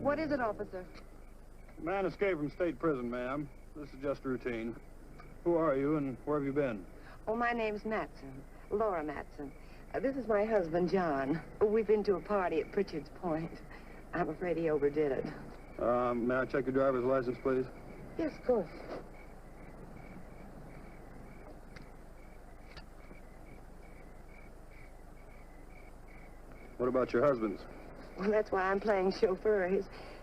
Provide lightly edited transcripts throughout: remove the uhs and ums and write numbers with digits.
What is it, officer? Man escaped from state prison, ma'am. This is just routine. Who are you and where have you been? Oh, my name's Matson. Laura Matson. This is my husband, John. We've been to a party at Pritchard's Point. I'm afraid he overdid it. May I check your driver's license, please? Yes, of course. What about your husband's? Well, that's why I'm playing chauffeur.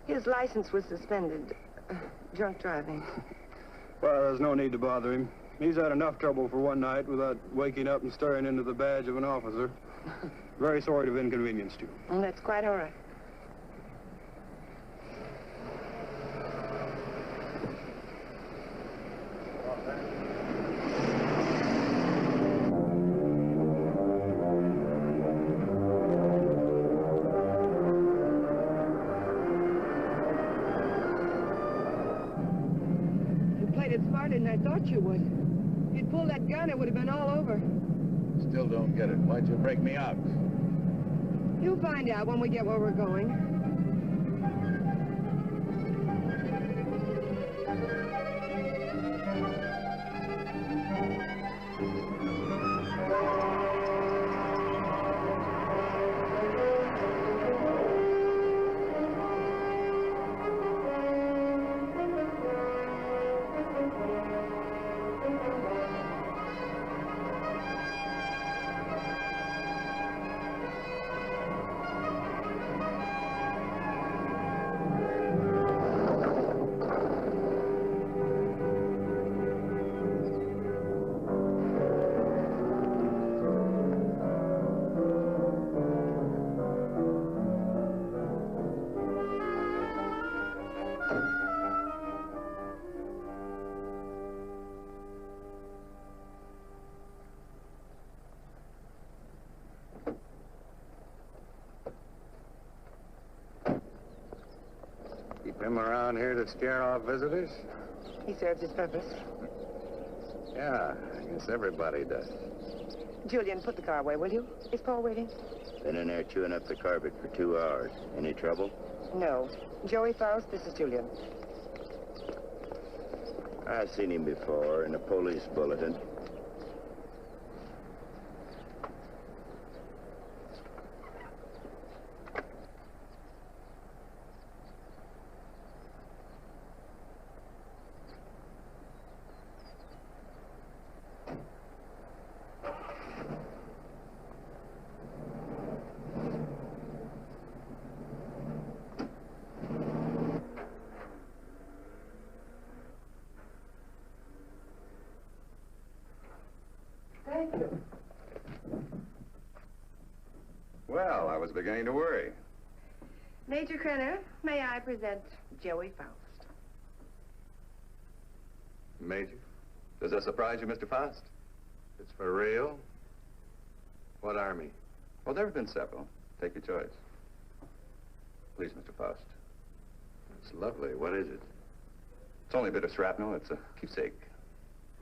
His license was suspended. Drunk driving. Well, there's no need to bother him. He's had enough trouble for one night without waking up and staring into the badge of an officer. Very sorry to have inconvenienced you. Well, that's quite all right. And I thought you would. If you'd pulled that gun, it would have been all over. Still don't get it. Why'd you break me out? You'll find out when we get where we're going. him around here to scare off visitors? He serves his purpose. Yeah, I guess everybody does. Julian, put the car away, will you? Is Paul waiting? Been in there chewing up the carpet for 2 hours. Any trouble? No. Joey Faust, this is Julian. I've seen him before in a police bulletin. Thank you. Well, I was beginning to worry. Major Krenner, may I present Joey Faust? Major? Does that surprise you, Mr. Faust? It's for real? What army? Well, there have been several. Take your choice. Please, Mr. Faust. It's lovely. What is it? It's only a bit of shrapnel. It's a keepsake.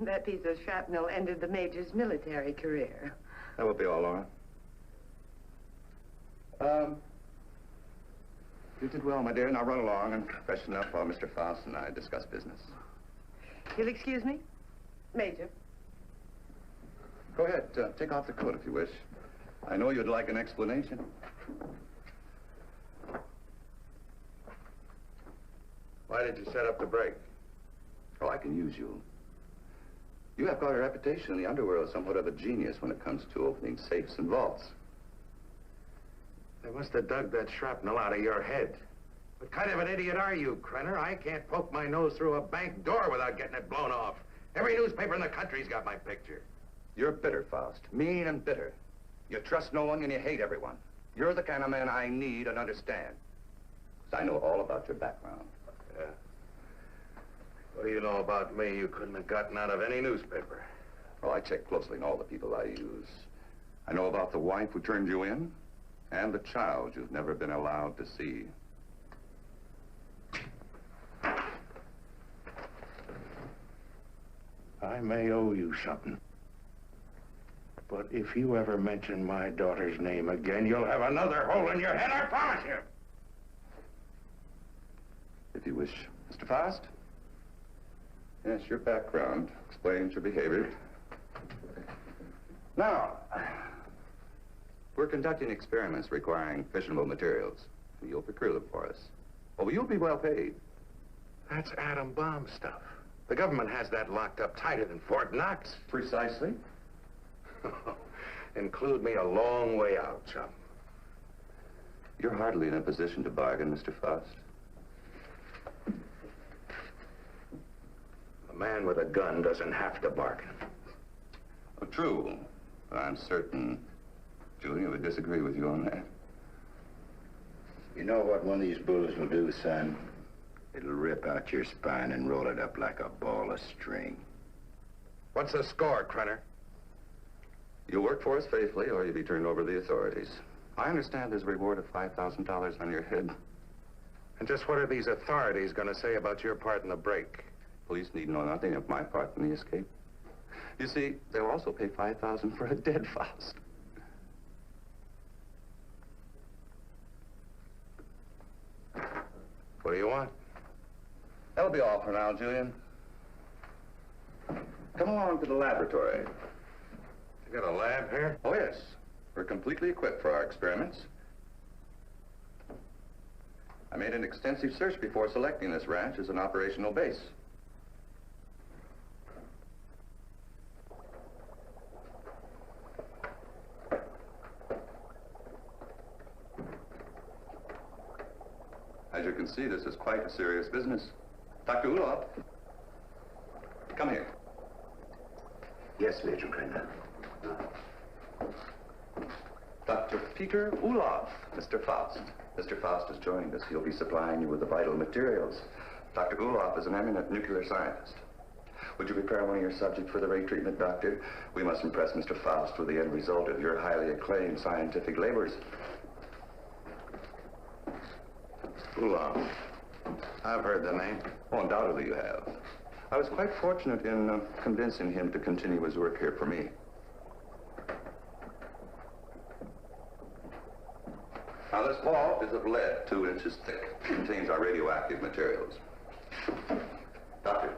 That piece of shrapnel ended the Major's military career. That will be all, Laura. You did well, my dear. Now run along and freshen up while Mr. Faust and I discuss business. You'll excuse me? Major. Go ahead. Take off the coat if you wish. I know you'd like an explanation. Why did you set up the break? Oh, I can use you. You have got a reputation in the underworld as somewhat of a genius when it comes to opening safes and vaults. They must have dug that shrapnel out of your head. What kind of an idiot are you, Krenner? I can't poke my nose through a bank door without getting it blown off. Every newspaper in the country's got my picture. You're bitter, Faust. Mean and bitter. You trust no one and you hate everyone. You're the kind of man I need and understand. 'Cause I know all about your background. Yeah. What do you know about me you couldn't have gotten out of any newspaper? Oh, I check closely on all the people I use. I know about the wife who turned you in and the child you've never been allowed to see. I may owe you something. But if you ever mention my daughter's name again, you'll have another hole in your head, I promise you. If you wish, Mr. Faust. Yes, your background explains your behavior. Now, we're conducting experiments requiring fissionable materials. You'll procure them for us. Oh, you'll be well paid. That's atom bomb stuff. The government has that locked up tighter than Fort Knox. Precisely. Include me a long way out, chum. You're hardly in a position to bargain, Mr. Faust. A man with a gun doesn't have to bargain. Oh, true. I'm certain Julia would disagree with you on that. You know what one of these bullets will do, son? It'll rip out your spine and roll it up like a ball of string. What's the score, Krenner? You'll work for us faithfully, or you'll be turned over to the authorities. I understand there's a reward of $5,000 on your head. And just what are these authorities going to say about your part in the break? Police need know nothing of my part in the escape. You see, they'll also pay $5,000 for a dead Faust. What do you want? That'll be all for now, Julian. Come along to the laboratory. You got a lab here? Oh, yes. We're completely equipped for our experiments. I made an extensive search before selecting this ranch as an operational base. As you can see, this is quite a serious business. Dr. Ulof, come here. Yes, Major Krenner. Dr. Peter Ulof, Mr. Faust. Mr. Faust has joined us. He'll be supplying you with the vital materials. Dr. Ulof is an eminent nuclear scientist. Would you prepare one of your subjects for the ray treatment, Doctor? We must impress Mr. Faust with the end result of your highly acclaimed scientific labors. Ulof, I've heard the name. Oh, undoubtedly you have. I was quite fortunate in convincing him to continue his work here for me. Now, this ball is of lead, 2 inches thick. It contains our radioactive materials. Doctor,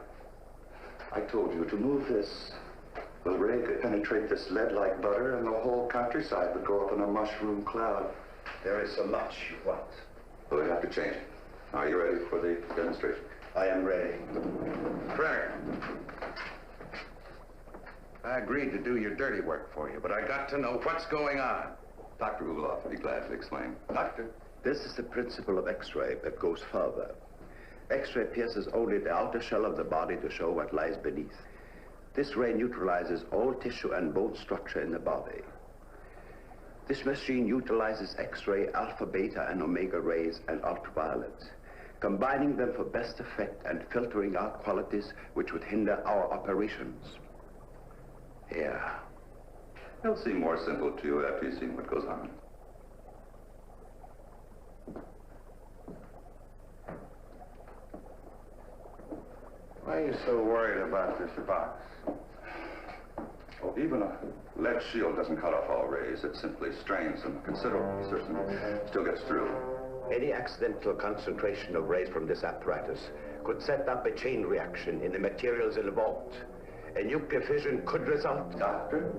I told you to move this. The ray could penetrate this lead like butter, and the whole countryside would go up in a mushroom cloud. There is so much you want. So we have to change it. Are you ready for the demonstration? I am ready. Brenner, I agreed to do your dirty work for you, but I got to know what's going on. Dr. Ulof would be glad to explain. Doctor? This is the principle of X-ray that goes further. X-ray pierces only the outer shell of the body to show what lies beneath. This ray neutralizes all tissue and bone structure in the body. This machine utilizes X-ray, alpha, beta, and omega rays and ultraviolet, combining them for best effect and filtering out qualities which would hinder our operations. Yeah. It'll seem more simple to you after you've seen what goes on. Why are you so worried about this box? Oh, even a lead shield doesn't cut off all rays. It simply strains them considerably. Certainly still gets through. Any accidental concentration of rays from this apparatus could set up a chain reaction in the materials involved. A nuclear fission could result. Doctor?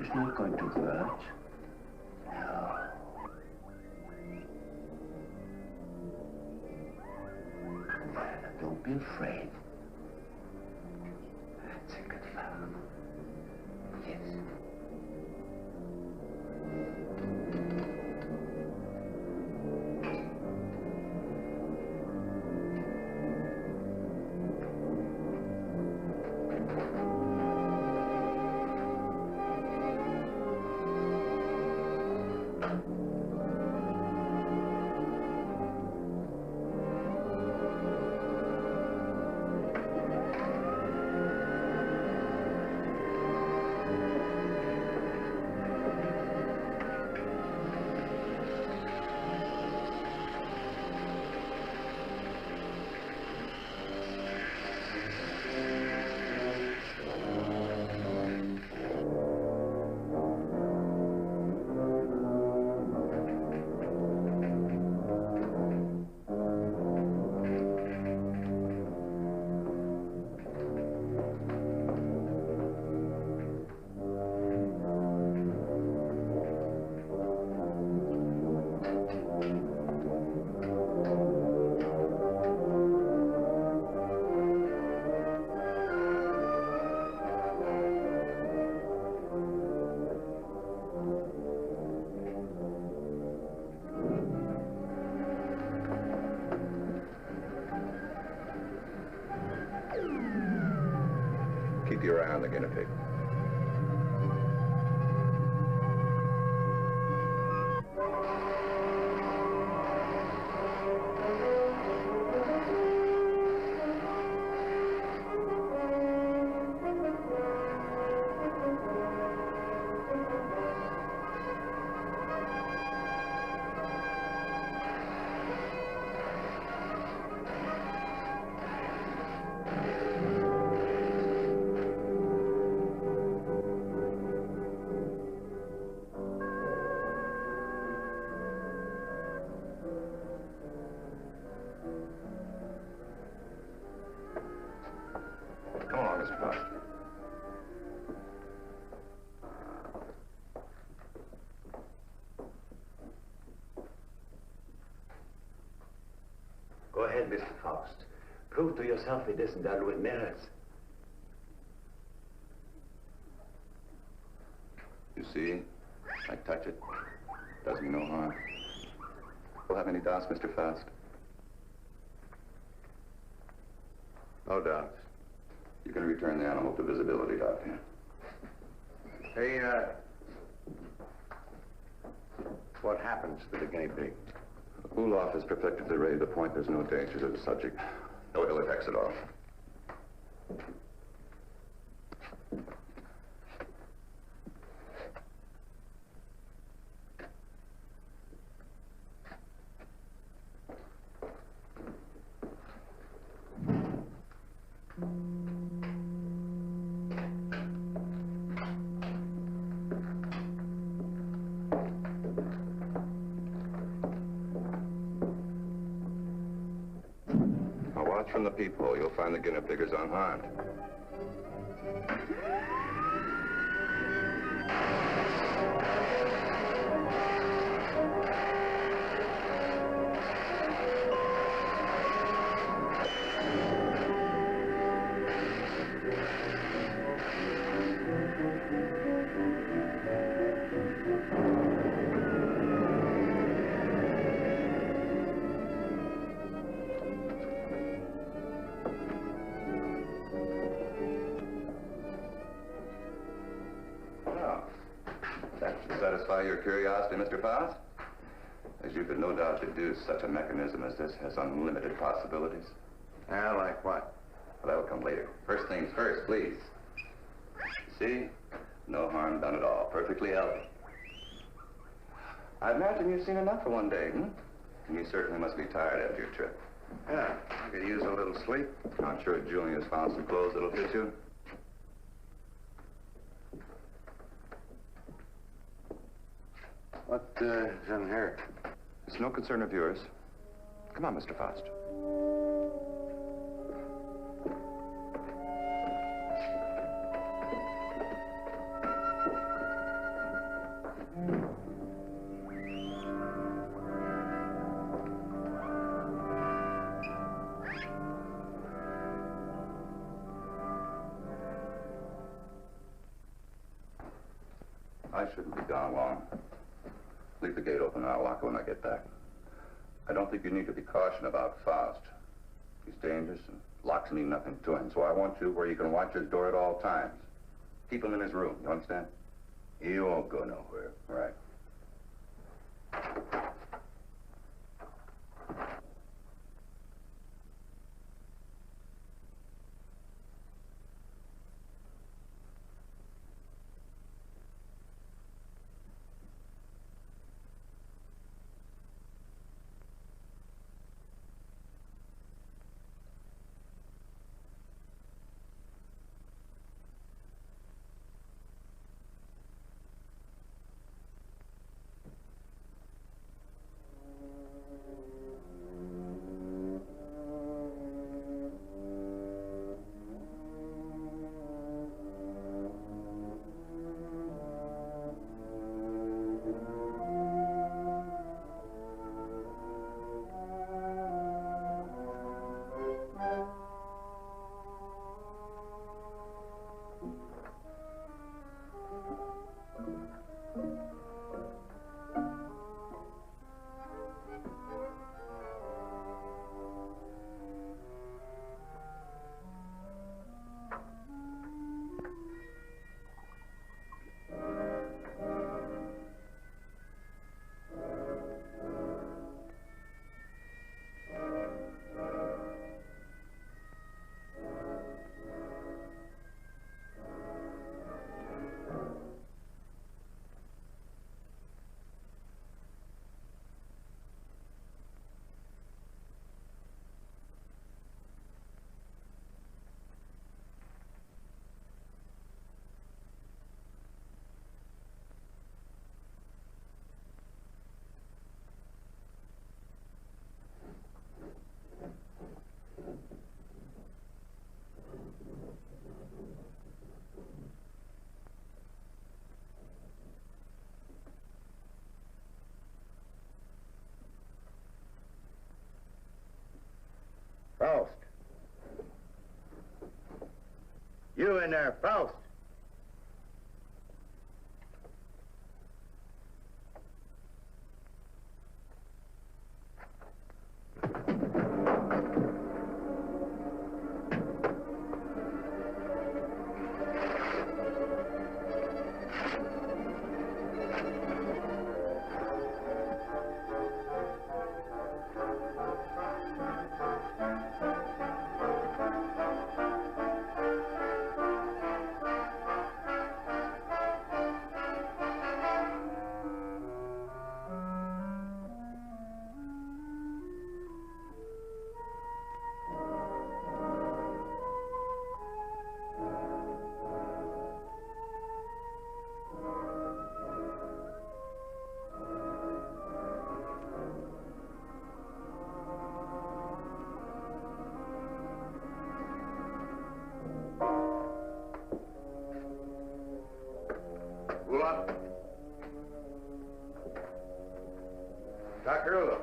It's not going to hurt. No. Don't be afraid. That's a good fellow. Yes. Keep your eye on the guinea pig. Come along, Mr. Fox. Go ahead, Mr. Faust. Prove to yourself it isn't done with mirrors. You see? I touch it. Does me no harm. We'll have any doubts, Mr. Faust? No doubts. You can return the animal to visibility, Doctor. Hey, what happens to the guinea pig? Ulaf has perfected the ray to the point there's no danger to the subject. No ill effects at all. From the peephole, you'll find the guinea piggers unharmed. Your curiosity, Mr. Faust? As you could no doubt deduce, such a mechanism as this has unlimited possibilities. Yeah, like what? Well, that'll come later. First things first, please. See? No harm done at all. Perfectly healthy. I imagine you've seen enough for one day, hmm? And you certainly must be tired after your trip. Yeah, I could use a little sleep. I'm sure Julia's found some clothes that'll fit you. What, is in here? It's no concern of yours. Come on, Mr. Faust. I shouldn't be gone long. Leave the gate open and I'll lock it when I get back. I don't think you need to be cautious about Faust. He's dangerous and locks mean nothing to him, so I want you where you can watch his door at all times. Keep him in his room, you understand? He won't go nowhere. Right. Faust. You in there, Faust. Ulof. Dr. Ulof.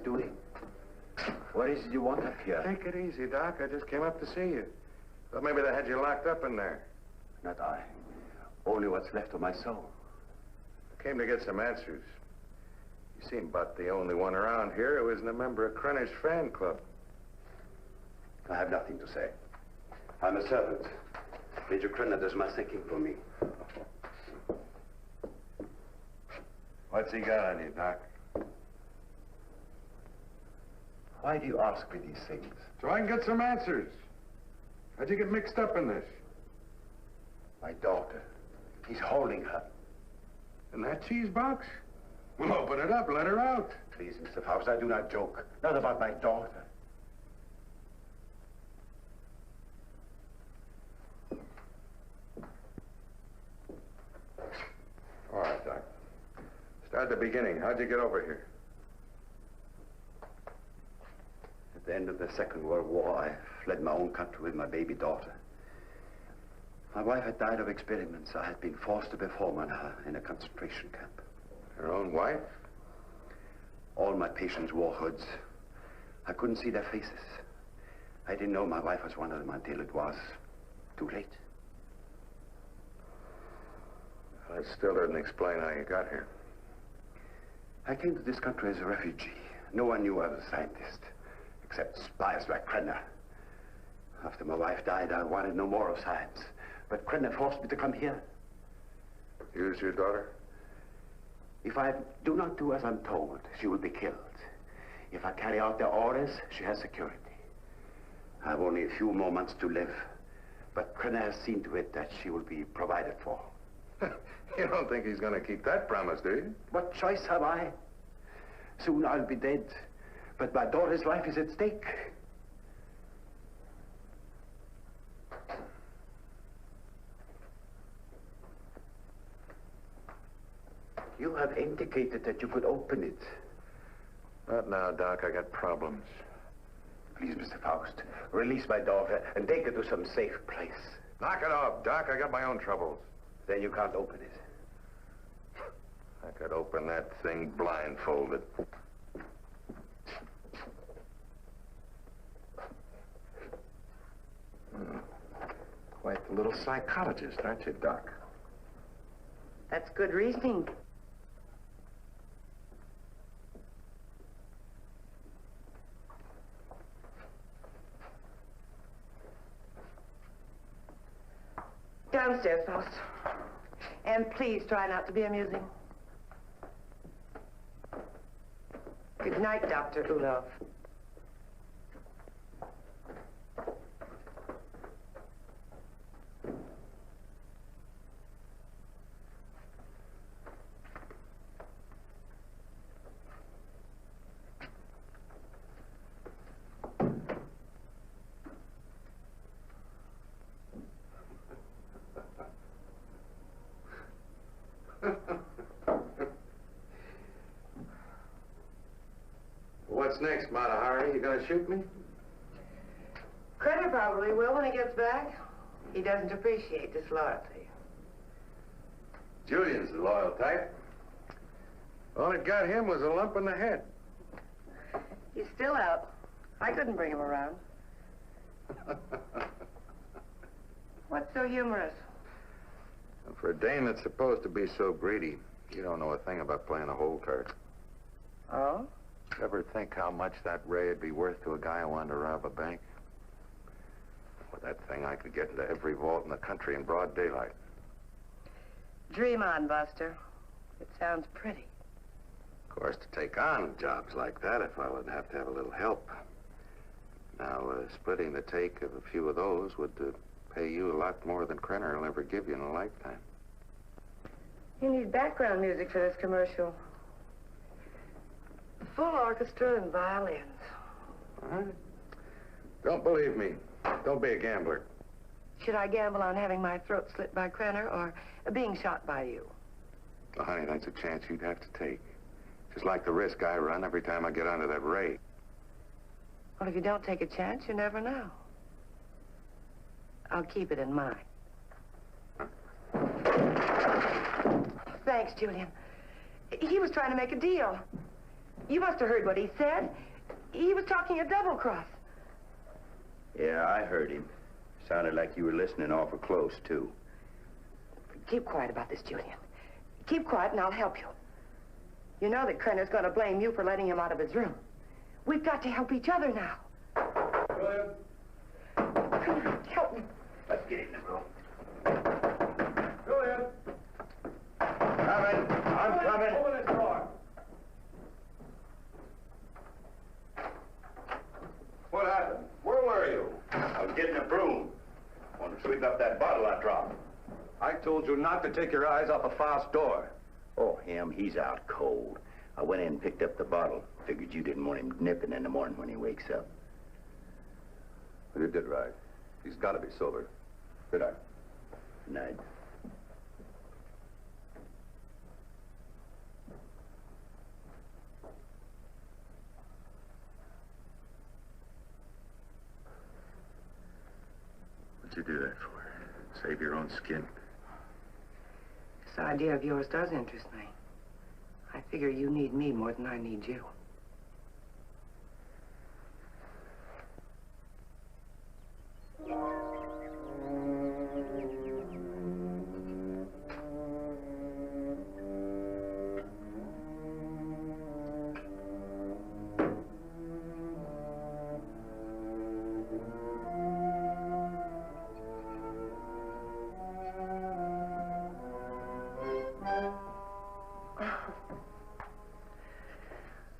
Doing? What is it you want up here? Take it easy, Doc. I just came up to see you. Thought maybe they had you locked up in there. Not I. Only what's left of my soul. I came to get some answers. You seem about the only one around here who isn't a member of Krenner's fan club. I have nothing to say. I'm a servant. Major Krenner does my thinking for me. What's he got on you, Doc? Why do you ask me these things? So I can get some answers. How'd you get mixed up in this? My daughter. He's holding her. In that cheese box? Well, open it up. Let her out. Please, Mr. Faust, I do not joke. Not about my daughter. All right, Doc. Start at the beginning. How'd you get over here? At the end of the Second World War, I fled my own country with my baby daughter. My wife had died of experiments I had been forced to perform on her in a concentration camp. Your own wife? All my patients wore hoods. I couldn't see their faces. I didn't know my wife was one of them until it was too late. That still doesn't explain how you got here. I came to this country as a refugee. No one knew I was a scientist, except spies like Krenner. After my wife died, I wanted no more of science. But Krenner forced me to come here. Use your daughter? If I do not do as I'm told, she will be killed. If I carry out their orders, she has security. I have only a few more months to live. But Krenner has seen to it that she will be provided for. You don't think he's going to keep that promise, do you? What choice have I? Soon I'll be dead. But my daughter's life is at stake. You have indicated that you could open it. Not now, Doc. I got problems. Please, Mr. Faust, release my daughter and take her to some safe place. Knock it off, Doc. I got my own troubles. Then you can't open it. I could open that thing blindfolded. Quite the little psychologist, aren't you, Doc? That's good reasoning. Downstairs, Faust. And please try not to be amusing. Good night, Dr. Ulof. What's next, Mata Hari? You gonna shoot me? Krenner probably will when he gets back. He doesn't appreciate disloyalty. Julian's the loyal type. All it got him was a lump in the head. He's still out. I couldn't bring him around. What's so humorous? For a dame that's supposed to be so greedy, you don't know a thing about playing a hole card. Oh? Ever think how much that ray would be worth to a guy who wanted to rob a bank? With that thing, I could get into every vault in the country in broad daylight. Dream on, Buster. It sounds pretty. Of course, to take on jobs like that, a fellow would have to have a little help. Now, splitting the take of a few of those would pay you a lot more than Krenner will ever give you in a lifetime. You need background music for this commercial. Full orchestra and violins. All right. Don't believe me. Don't be a gambler. Should I gamble on having my throat slit by Krenner or being shot by you? Well, honey, that's a chance you'd have to take. Just like the risk I run every time I get onto that ray. Well, if you don't take a chance, you never know. I'll keep it in mind. Huh? Thanks, Julian. He was trying to make a deal. You must have heard what he said. He was talking a double cross. Yeah, I heard him. Sounded like you were listening awful close, too. Keep quiet about this, Julian. Keep quiet and I'll help you. You know that Krenner's going to blame you for letting him out of his room. We've got to help each other now. Julian? Come on, help me. Let's get in the room. Julian? Coming. I'm coming. Open this door. What happened? Where were you? I was getting a broom. Want to sweep up that bottle I dropped. I told you not to take your eyes off of Faust's door. Oh, him, he's out cold. I went in and picked up the bottle. Figured you didn't want him nipping in the morning when he wakes up. Well, you did right. He's got to be sober. Good night. Night. What'd you do that for? Save your own skin. This idea of yours does interest me. I figure you need me more than I need you.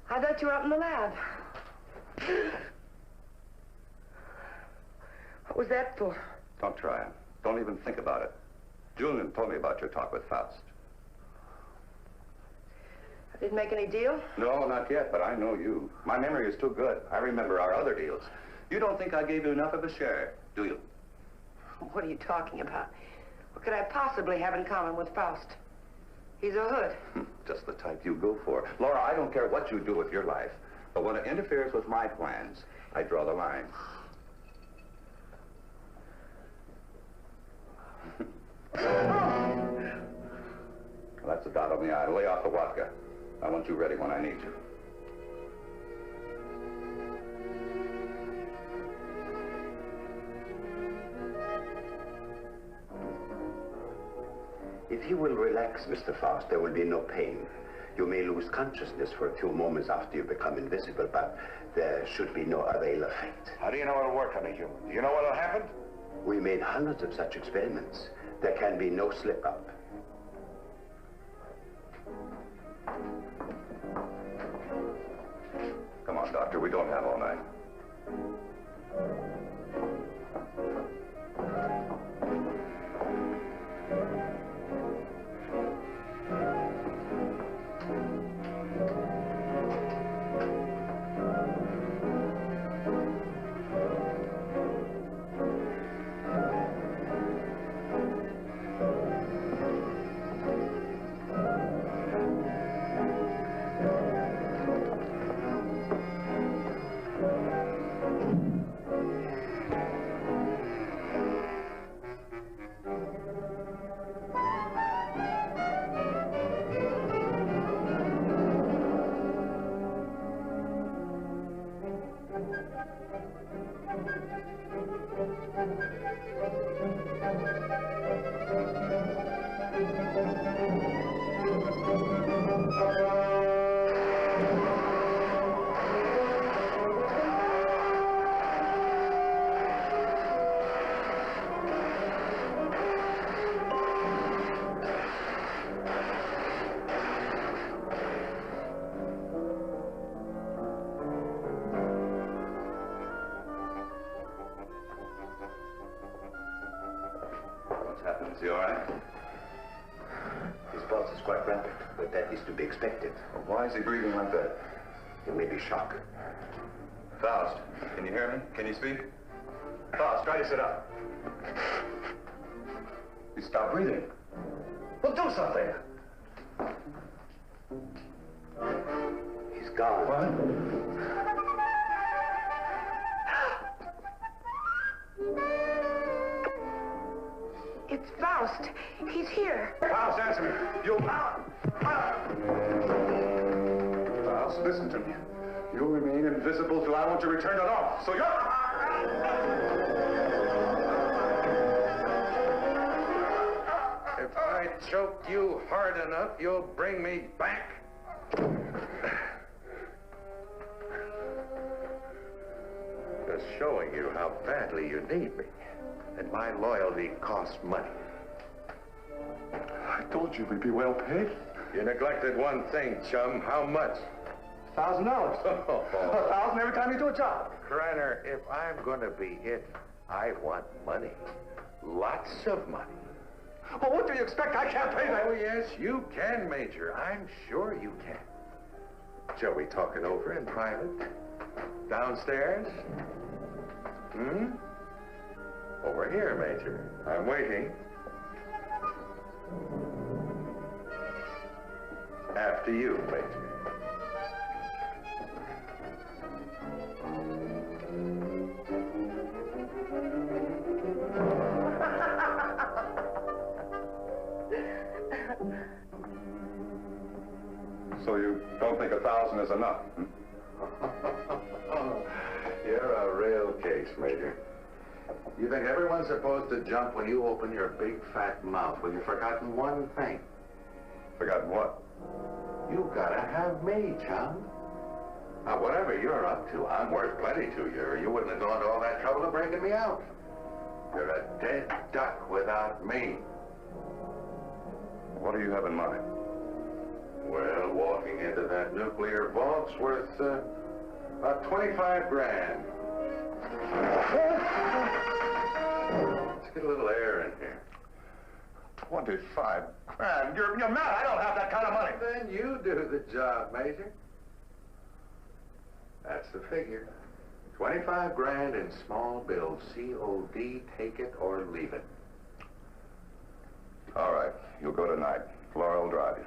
I thought you were up in the lab. What was that for? Don't try. Don't even think about it. Julian told me about your talk with Faust. I didn't make any deal? No, not yet, but I know you. My memory is too good. I remember our other deals. You don't think I gave you enough of a share, do you? What are you talking about? What could I possibly have in common with Faust? He's a hood. Just the type you go for. Laura, I don't care what you do with your life, but when it interferes with my plans, I draw the line. Well, that's a dot on the I. Lay off the vodka. I want you ready when I need you. If you will relax, Mr. Faust, there will be no pain. You may lose consciousness for a few moments after you become invisible, but there should be no other ill effect. How do you know it'll work on a human? Do you know what'll happen? We made hundreds of such experiments. There can be no slip-up. Come on, Doctor. We don't have all night. Is he all right? His pulse is quite rapid, but that is to be expected. Well, why is he breathing like that? It may be shock. Faust, can you hear me? Can you speak? Faust, try to sit up. He stopped breathing. Well, do something. He's gone. What? It's Faust. He's here. Faust, answer me. You... Faust, listen to me. You'll remain invisible till I want you returned to normal. So you're... If I choke you hard enough, you'll bring me back. Just showing you how badly you need me. And my loyalty costs money. I told you we'd be well paid. You neglected one thing, chum. How much? $1,000. $1,000 every time you do a job. Kreiner, if I'm going to be it, I want money. Lots of money. Well, what do you expect? I can't pay that. Oh, yes, you can, Major. I'm sure you can. Shall we talk it over in private? Downstairs? Hmm? Over here, Major. I'm waiting. After you, Major. So you don't think 1,000 is enough? You're a real case, Major. You think everyone's supposed to jump when you open your big fat mouth when you've forgotten one thing? Forgotten what? You gotta have me, chum. Now, whatever you're up to, I'm worth plenty to you, or you wouldn't have gone to all that trouble of breaking me out. You're a dead duck without me. What do you have in mind? Well, walking into that nuclear vault's worth about 25 grand. Let's get a little air in here. 25 grand? You're mad. I don't have that kind of money. Then you do the job, Major. That's the figure. 25 grand in small bills. COD, take it or leave it. All right. You'll go tonight. Laura will drive you.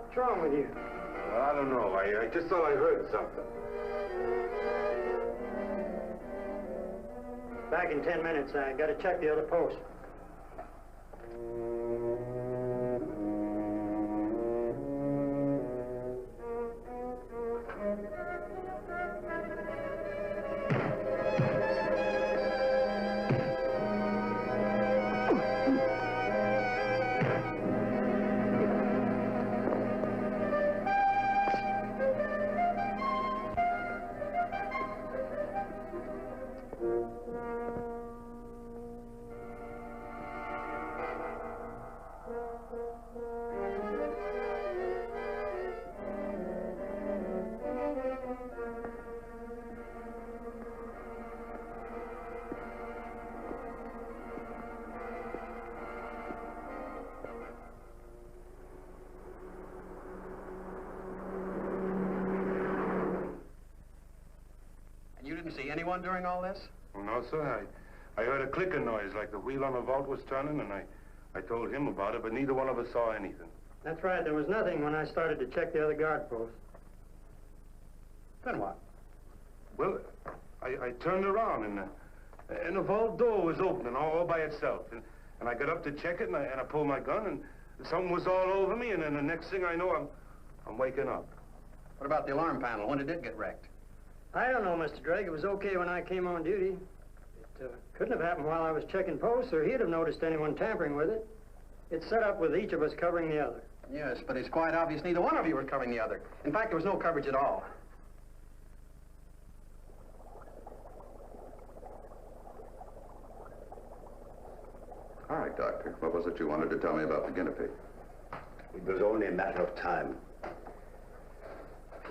What's wrong with you? I don't know. I just thought I heard something. Back in 10 minutes. I got to check the other post. anyone during all this? No, sir. I heard a clicking noise like the wheel on the vault was turning, and I told him about it, but neither one of us saw anything. That's right. There was nothing when I started to check the other guard post. Then what? Well, I turned around, and the vault door was opening all by itself. And I got up to check it, and I pulled my gun, and something was all over me, and then the next thing I know, I'm waking up. What about the alarm panel? When did it get wrecked? I don't know, Mr. Drake. It was okay when I came on duty. It couldn't have happened while I was checking posts, or he'd have noticed anyone tampering with it. It's set up with each of us covering the other. Yes, but it's quite obvious neither one of you was covering the other. In fact, there was no coverage at all. All right, Doctor. What was it you wanted to tell me about the guinea pig? It was only a matter of time.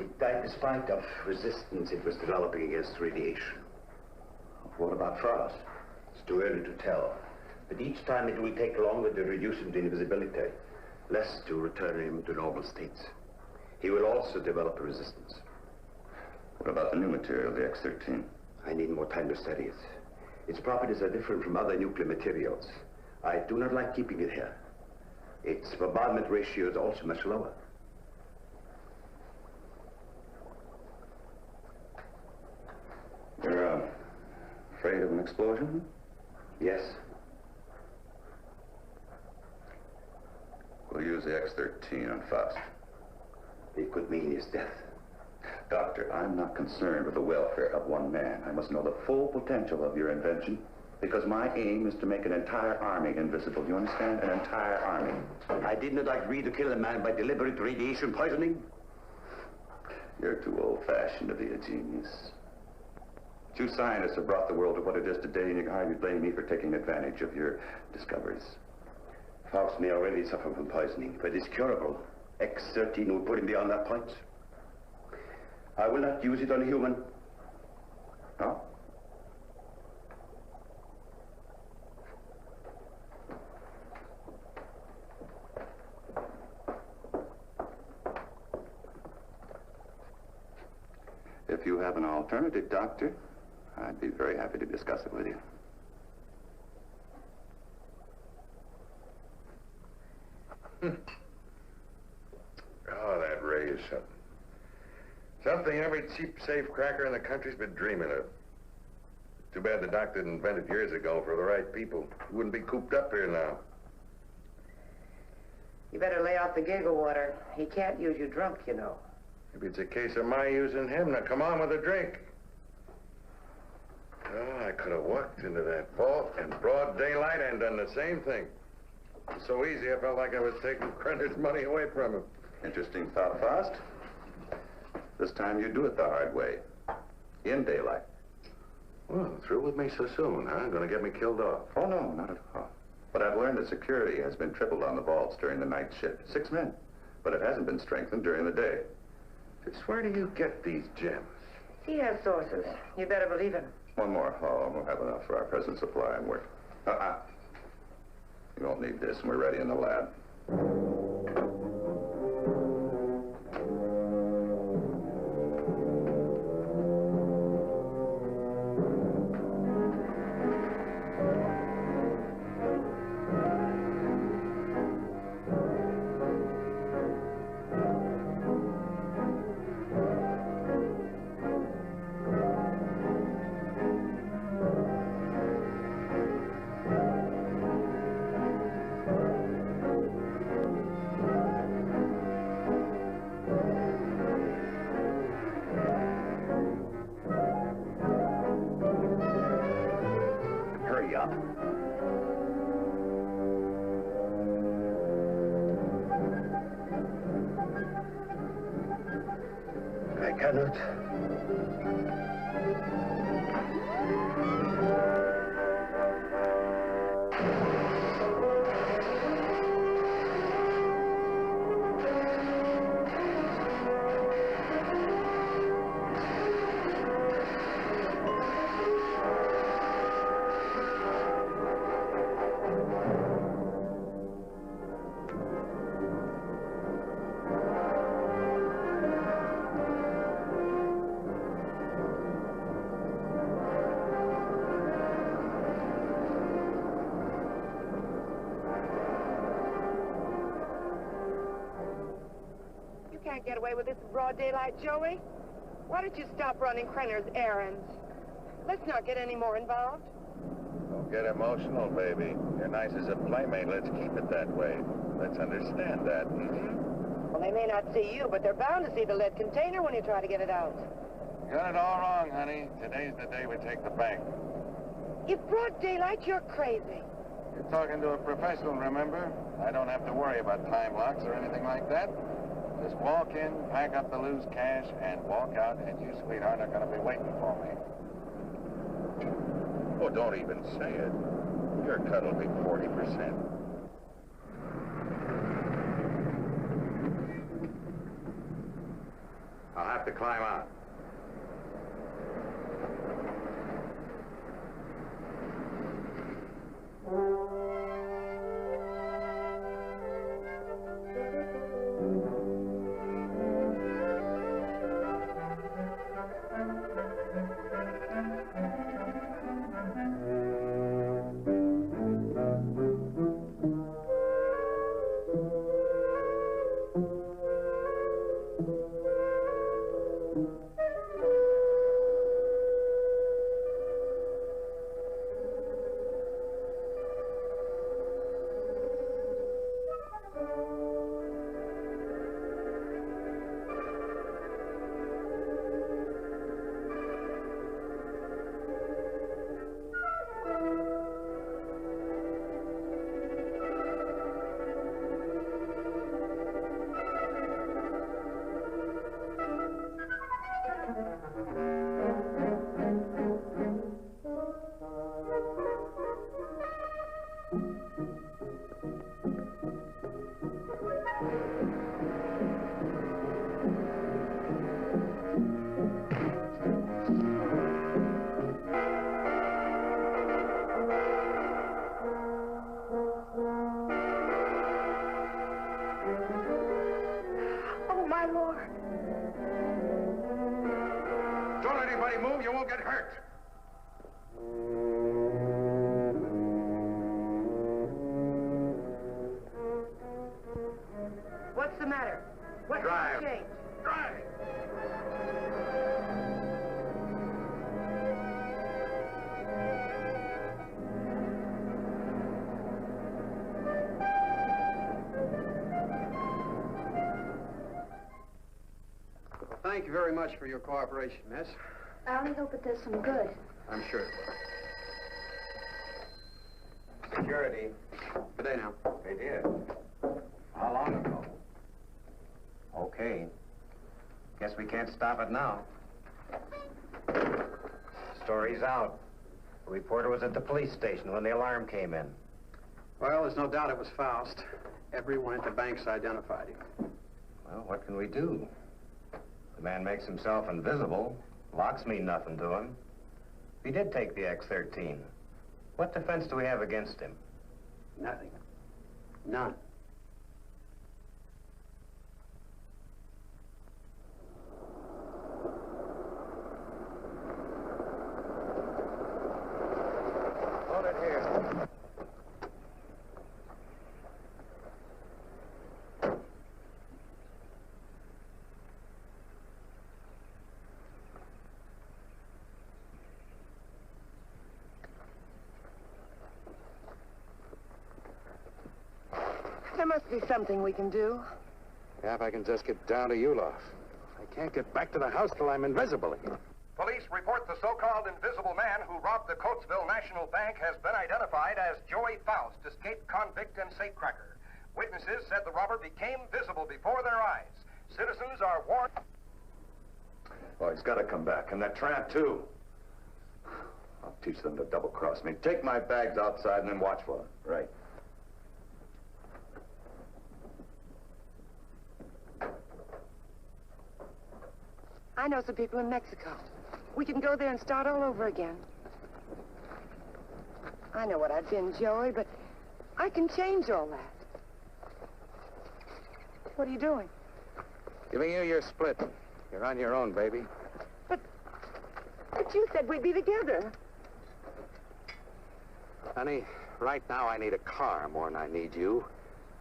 It died despite of resistance it was developing against radiation. What about Frost? It's too early to tell. But each time it will take longer to reduce him to invisibility, less to return him to normal states. He will also develop a resistance. What about the new material, the X-13? I need more time to study it. Its properties are different from other nuclear materials. I do not like keeping it here. Its bombardment ratio is also much lower. You're afraid of an explosion? Yes. We'll use the X-13 on Faust. It could mean his death. Doctor, I'm not concerned with the welfare of one man. I must know the full potential of your invention, because my aim is to make an entire army invisible. Do you understand? An entire army. I did not agree to kill a man by deliberate radiation poisoning. You're too old-fashioned to be a genius. You scientists have brought the world to what it is today, and you can hardly blame me for taking advantage of your discoveries. Faust may already suffer from poisoning, but it's curable. X-13 will put him beyond that point. I will not use it on a human. No? If you have an alternative, Doctor, I'd be very happy to discuss it with you. Oh, that Ray is something. Something every cheap safe cracker in the country's been dreaming of. Too bad the doctor didn't invent it years ago for the right people. He wouldn't be cooped up here now. You better lay off the giggle water. He can't use you drunk, you know. Maybe it's a case of my using him. Now, come on with a drink. Oh, I could have walked into that vault in broad daylight and done the same thing. It was so easy, I felt like I was taking Crenner's money away from him. Interesting thought, Faust. This time you do it the hard way. In daylight. Well, through with me so soon, huh? Gonna get me killed off. Oh, no, not at all. But I've learned that security has been tripled on the vaults during the night shift. 6 men. But it hasn't been strengthened during the day. Just where do you get these gems? He has sources. You better believe him. One more haul, and we'll have enough for our present supply and work. You won't need this, and we're ready in the lab. I cannot. can't get away with this in broad daylight, Joey. Why don't you stop running Krenner's errands? Let's not get any more involved. Don't get emotional, baby. You're nice as a playmate. Let's keep it that way. Let's understand that. Well, they may not see you, but they're bound to see the lead container when you try to get it out. You got it all wrong, honey. Today's the day we take the bank. In broad daylight, you're crazy. You're talking to a professional, remember? I don't have to worry about time locks or anything like that. Just walk in, pack up the loose cash, and walk out, and you, sweetheart, are going to be waiting for me. Oh, don't even say it. Your cut will be 40%. I'll have to climb out. Oh, my Lord. Don't let anybody move. You won't get hurt. What's the matter? What's Drive. the change? Drive. Well, thank you very much for your cooperation, miss. I only hope it does some good. I'm sure. Security. Good day now. They did. How long ago? Okay. Guess we can't stop it now. Story's out. The reporter was at the police station when the alarm came in. Well, there's no doubt it was Faust. Everyone at the bank's identified him. Well, what can we do? The man makes himself invisible. Locks mean nothing to him. If he did take the X-13, what defense do we have against him? Nothing. None. Hold it here. There must be something we can do. Yeah, if I can just get down to Ulof. I can't get back to the house till I'm invisible again. Police report the so-called invisible man who robbed the Coatesville National Bank has been identified as Joey Faust, escaped convict and safecracker. Witnesses said the robber became visible before their eyes. Citizens are warned. Oh, he's got to come back. And that tramp, too. I'll teach them to double-cross me. Take my bags outside and then watch for them. Right. I know some people in Mexico. We can go there and start all over again. I know what I've been, Joey, but I can change all that. What are you doing? Giving you your split. You're on your own, baby. But you said we'd be together. Honey, right now I need a car more than I need you.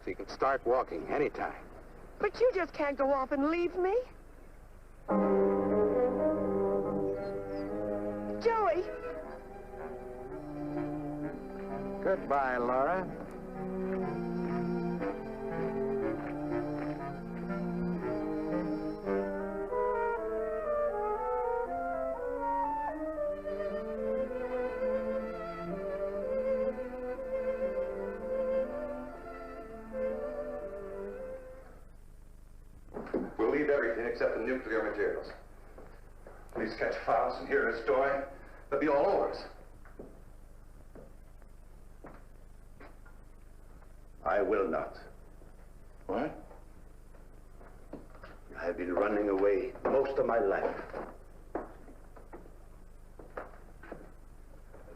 So you can start walking anytime. But you just can't go off and leave me. Joey! Goodbye, Laura. We'll leave everything except the nuclear materials. Please catch Faust and hear his story. They'll be all over us. I will not. What? I have been running away most of my life.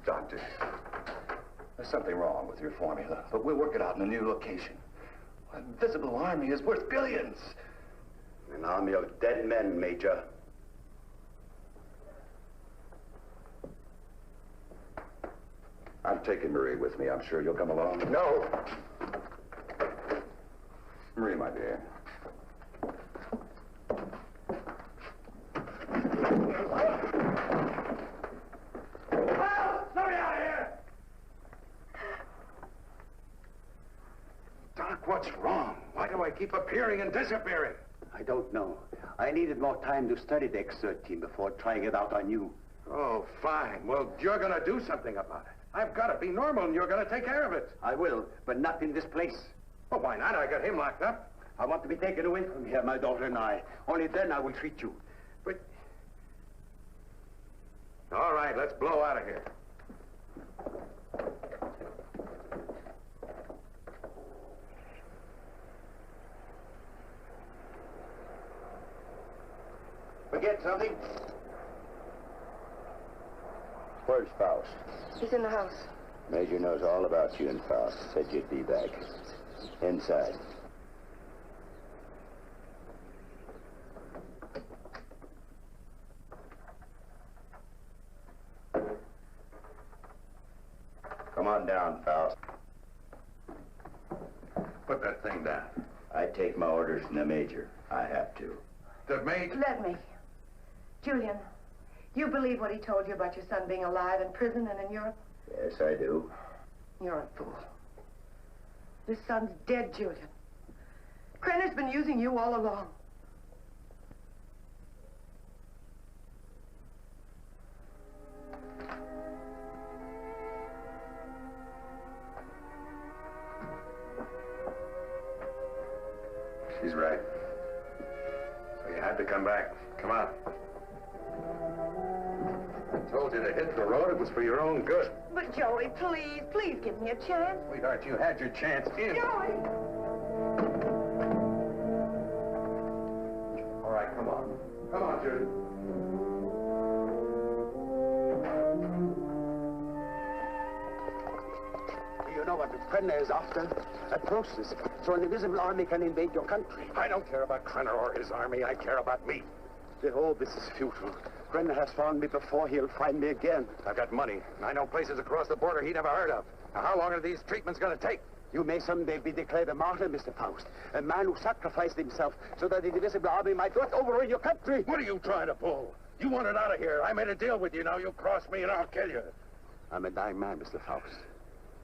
Doctor, there's something wrong with your formula, but we'll work it out in a new location. A visible army is worth billions. An army of dead men, Major. I'm taking Marie with me. I'm sure you'll come along. No. Marie, my dear. Let me out of here! Doc, what's wrong? Why do I keep appearing and disappearing? I don't know. I needed more time to study the X-13 before trying it out on you. Oh, fine. Well, you're going to do something about it. I've got to be normal, and you're going to take care of it. I will, but not in this place. Well, why not? I got him locked up. I want to be taken away from here, my daughter and I. Only then I will treat you. But... All right, let's blow out of here. Forget something? Where's Faust? He's in the house. Major knows all about you and Faust. Said you'd be back. Inside. Come on down, Faust. Put that thing down. I take my orders from the Major. I have to. The Major... Let me. Julian, you believe what he told you about your son being alive in prison and in Europe? Yes, I do. You're a fool. Your son's dead, Julian. Krenner's been using you all along. She's right. So you had to come back. Come on. I told you to hit the road. It was for your own good. But, Joey, please, please give me a chance. Sweetheart, you had your chance in. Joey! All right, come on. Come on, Judy. You know what the Krenner is after? A process, so an invisible army can invade your country. I don't care about Krenner or his army. I care about me. All this is futile. Krenner has found me before. He'll find me again. I've got money, and I know places across the border he never heard of. Now, how long are these treatments going to take? You may someday be declared a martyr, Mr. Faust. A man who sacrificed himself so that the invisible army might not overrun your country. What are you trying to pull? You want it out of here. I made a deal with you. Now you cross me and I'll kill you. I'm a dying man, Mr. Faust.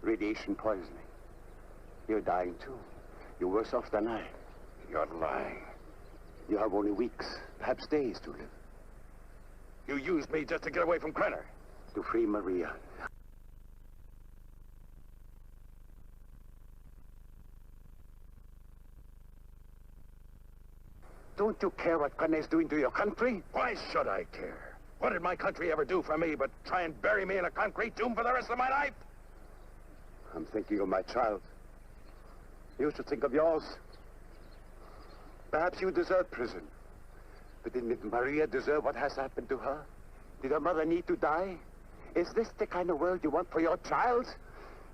Radiation poisoning. You're dying, too. You're worse off than I. You're lying. You have only weeks, perhaps days to live. You used me just to get away from Krenner. To free Maria. Don't you care what Krenner is doing to your country? Why should I care? What did my country ever do for me but try and bury me in a concrete tomb for the rest of my life? I'm thinking of my child. You should think of yours. Perhaps you deserve prison. But didn't Maria deserve what has happened to her? Did her mother need to die? Is this the kind of world you want for your child?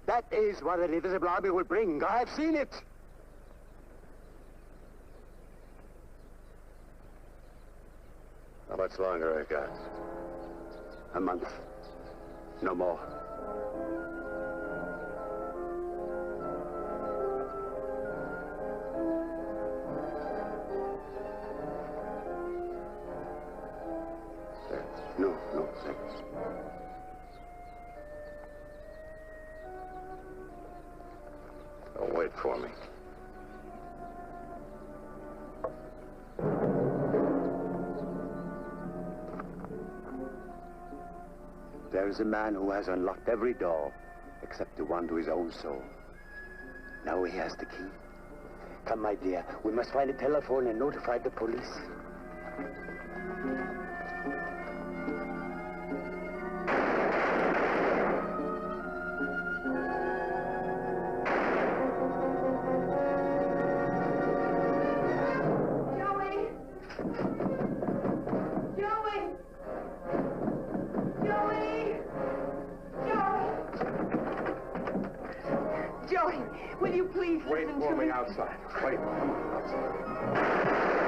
That is what an invisible army will bring. I've seen it. How much longer I got? A month. No more. There is a man who has unlocked every door except the one to his own soul. Now he has the key. Come, my dear, we must find a telephone and notify the police. Will you please Wait listen for to me outside. Wait. Come on, outside.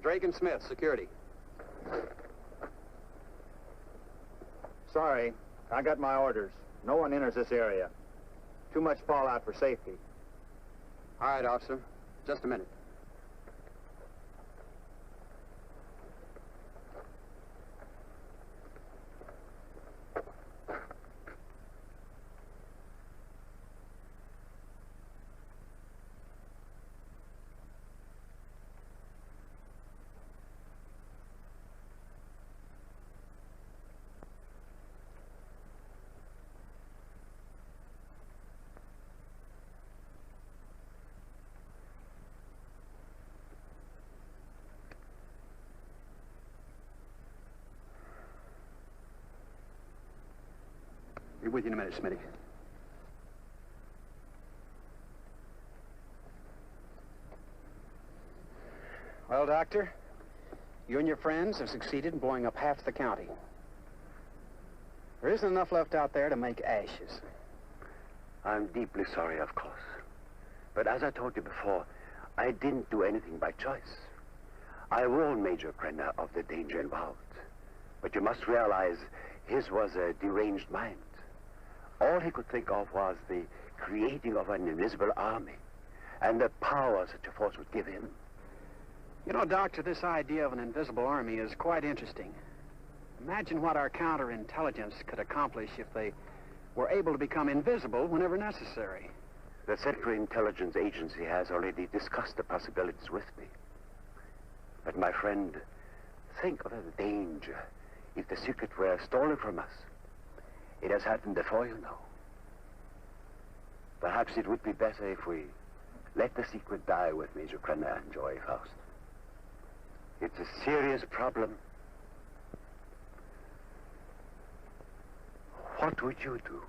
Drake and Smith, security. Sorry, I got my orders. No one enters this area. Too much fallout for safety. All right, officer. Just a minute. Be with you in a minute, Smitty. Well, Doctor, you and your friends have succeeded in blowing up half the county. There isn't enough left out there to make ashes. I'm deeply sorry, of course. But as I told you before, I didn't do anything by choice. I warned Major Krenner of the danger involved. But you must realize his was a deranged mind. All he could think of was the creating of an invisible army and the power such a force would give him. You know, Doctor, this idea of an invisible army is quite interesting. Imagine what our counterintelligence could accomplish if they were able to become invisible whenever necessary. The Central Intelligence Agency has already discussed the possibilities with me. But my friend, think of the danger if the secret were stolen from us. It has happened before, you know. Perhaps it would be better if we let the secret die with Major Krenner and Joy Faust. It's a serious problem. What would you do?